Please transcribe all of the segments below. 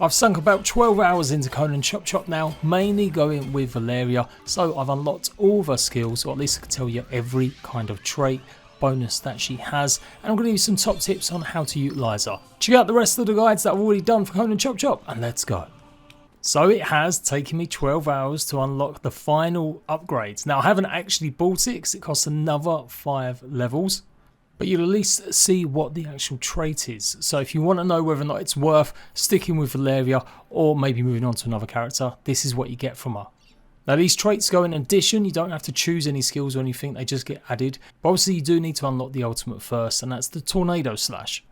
I've sunk about 12 hours into Conan Chop Chop now, mainly going with Valeria, so I've unlocked all of her skills, or at least I can tell you every kind of trait, bonus that she has, and I'm going to give you some top tips on how to utilise her. Check out the rest of the guides that I've already done for Conan Chop Chop, and let's go. So it has taken me 12 hours to unlock the final upgrades. Now I haven't actually bought it because it costs another 5 levels. But you'll at least see what the actual trait is. So if you want to know whether or not it's worth sticking with Valeria or maybe moving on to another character, this is what you get from her. Now these traits go in addition, you don't have to choose any skills or anything, they just get added. But obviously you do need to unlock the ultimate first, and that's the Tornado Slash.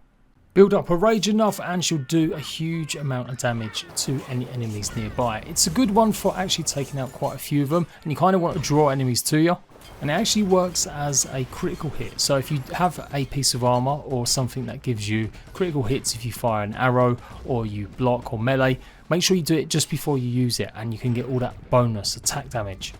Build up a rage enough and she'll do a huge amount of damage to any enemies nearby. It's a good one for actually taking out quite a few of them, and you kind of want to draw enemies to you. And it actually works as a critical hit. So if you have a piece of armor or something that gives you critical hits if you fire an arrow or you block or melee, make sure you do it just before you use it and you can get all that bonus attack damage.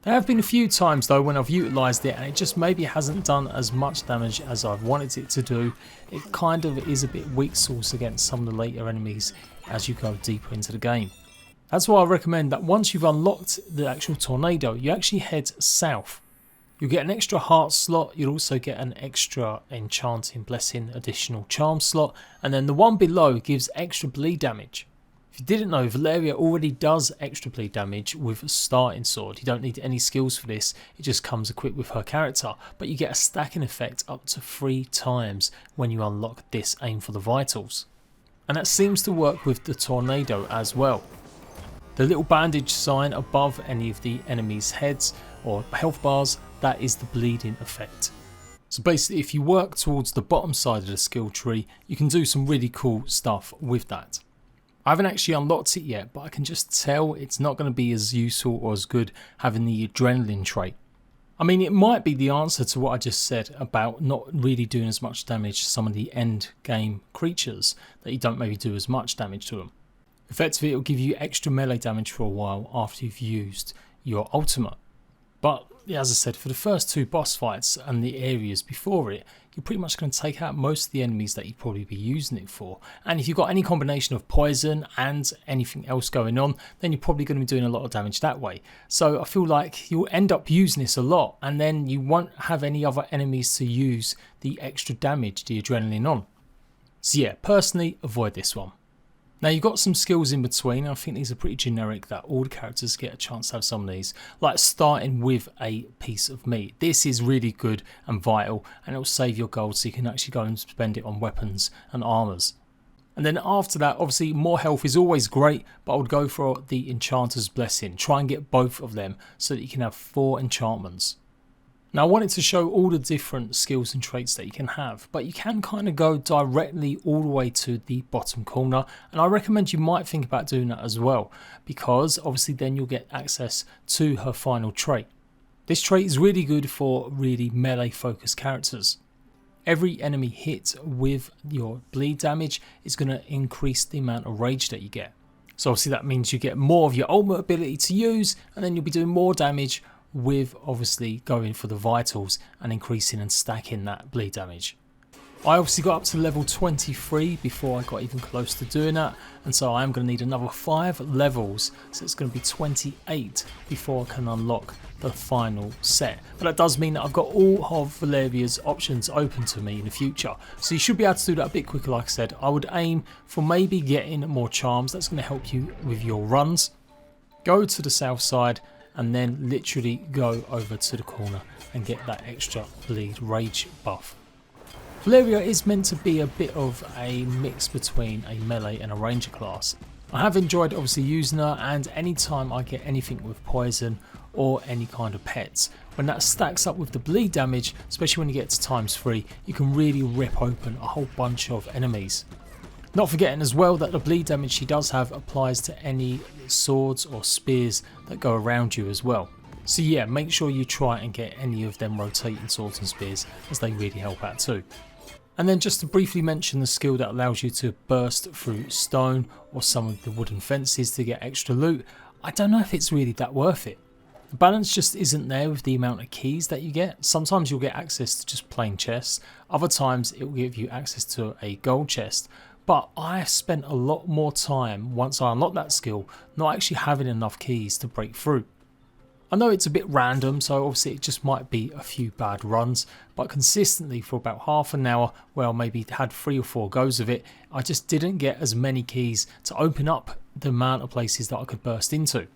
There have been a few times though when I've utilised it and it just maybe hasn't done as much damage as I've wanted it to do. It kind of is a bit weak sauce against some of the later enemies as you go deeper into the game. That's why I recommend that once you've unlocked the actual tornado, you actually head south. You'll get an extra heart slot, you'll also get an extra enchanting blessing additional charm slot, and then the one below gives extra bleed damage. If you didn't know, Valeria already does extra bleed damage with a starting sword. You don't need any skills for this, it just comes equipped with her character, but you get a stacking effect up to 3 times when you unlock this Aim for the Vitals. And that seems to work with the tornado as well. The little bandage sign above any of the enemies' heads or health bars, that is the bleeding effect. So basically if you work towards the bottom side of the skill tree, you can do some really cool stuff with that. I haven't actually unlocked it yet, but I can just tell it's not going to be as useful or as good having the adrenaline trait. I mean, it might be the answer to what I just said about not really doing as much damage to some of the end game creatures, that you don't maybe do as much damage to them. Effectively it will give you extra melee damage for a while after you've used your ultimate. But yeah, as I said, for the first 2 boss fights and the areas before it, you're pretty much going to take out most of the enemies that you'd probably be using it for. And if you've got any combination of poison and anything else going on, then you're probably going to be doing a lot of damage that way. So I feel like you'll end up using this a lot, and then you won't have any other enemies to use the extra damage, the adrenaline on. So yeah, personally avoid this one. Now you've got some skills in between, and I think these are pretty generic that all the characters get a chance to have some of these, like starting with a piece of meat. This is really good and vital, and it will save your gold so you can actually go and spend it on weapons and armors. And then after that, obviously more health is always great, but I would go for the Enchanter's Blessing. Try and get both of them so that you can have 4 enchantments. Now I wanted to show all the different skills and traits that you can have, but you can kind of go directly all the way to the bottom corner, and I recommend you might think about doing that as well, because obviously then you'll get access to her final trait. This trait is really good for really melee focused characters. Every enemy hit with your bleed damage is going to increase the amount of rage that you get. So obviously that means you get more of your ultimate ability to use, and then you'll be doing more damage with obviously going for the vitals and increasing and stacking that bleed damage. I obviously got up to level 23 before I got even close to doing that, and so I am going to need another 5 levels, so it's going to be 28 before I can unlock the final set. But that does mean that I've got all of Valeria's options open to me in the future, so you should be able to do that a bit quicker. Like I said, I would aim for maybe getting more charms. That's going to help you with your runs. Go to the south side and then literally go over to the corner and get that extra bleed rage buff. Valeria is meant to be a bit of a mix between a melee and a ranger class. I have enjoyed obviously using her, and anytime I get anything with poison or any kind of pets, when that stacks up with the bleed damage, especially when you get to ×3, you can really rip open a whole bunch of enemies. Not forgetting as well that the bleed damage she does have applies to any swords or spears that go around you as well. So yeah, make sure you try and get any of them rotating swords and spears, as they really help out too. And then just to briefly mention the skill that allows you to burst through stone or some of the wooden fences to get extra loot, I don't know if it's really that worth it. The balance just isn't there with the amount of keys that you get. Sometimes you'll get access to just plain chests, other times it will give you access to a gold chest But I spent a lot more time once I unlocked that skill not actually having enough keys to break through. I know it's a bit random, so obviously it just might be a few bad runs, but consistently for about half an hour, well, maybe had 3 or 4 goes of it, I just didn't get as many keys to open up the amount of places that I could burst into.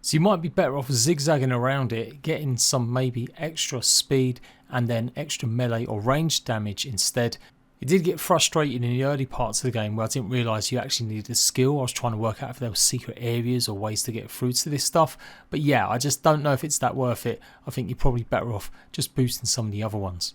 So you might be better off zigzagging around it, getting some maybe extra speed and then extra melee or range damage instead. It did get frustrating in the early parts of the game where I didn't realise you actually needed a skill. I was trying to work out if there were secret areas or ways to get through to this stuff. But yeah, I just don't know if it's that worth it. I think you're probably better off just boosting some of the other ones.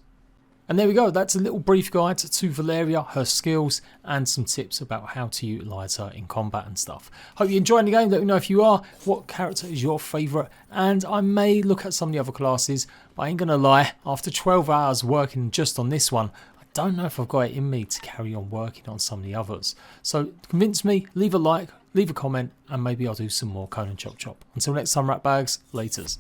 And there we go, that's a little brief guide to Valeria, her skills, and some tips about how to utilise her in combat and stuff. Hope you're enjoying the game. Let me know if you are. What character is your favourite? And I may look at some of the other classes, but I ain't gonna lie, after 12 hours working just on this one, don't know if I've got it in me to carry on working on some of the others. So convince me, leave a like, leave a comment, and maybe I'll do some more Conan Chop Chop. Until next time, rat bags, laters.